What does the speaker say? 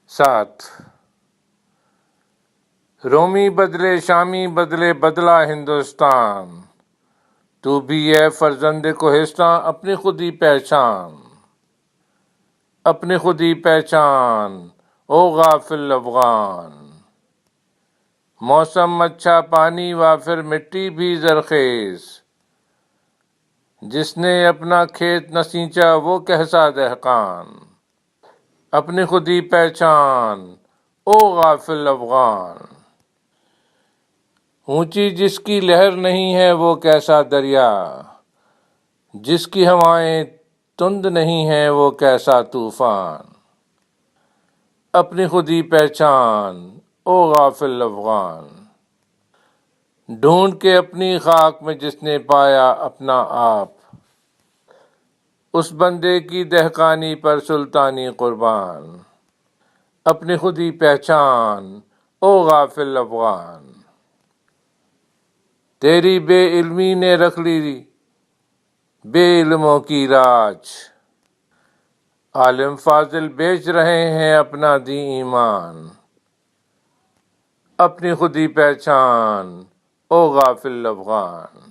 7 رومی بدلے شامی بدلے بدلا ہندوستان، تو بھی ہے فرزند کوہستاں اپنی خودی پہچان، اپنی خودی پہچان او غافل افغان۔ موسم اچھا پانی وافر مٹی بھی زرخیز، جس نے اپنا کھیت نہ سینچا وہ کیسا دہقان۔ اپنی خودی پہچان او غافل افغان۔ اونچی جس کی لہر نہیں ہے وہ کیسا دریا، جس کی ہوائیں تند نہیں ہیں وہ کیسا طوفان۔ اپنی خودی پہچان او غافل افغان۔ ڈھونڈ کے اپنی خاک میں جس نے پایا اپنا آپ، اس بندے کی دہقانی پر سلطانی قربان۔ اپنی خودی پہچان او غافل افغان۔ تیری بے علمی نے رکھ لی بے علموں کی راج، عالم فاضل بیچ رہے ہیں اپنا دین ایمان۔ اپنی خودی پہچان او غافل افغان۔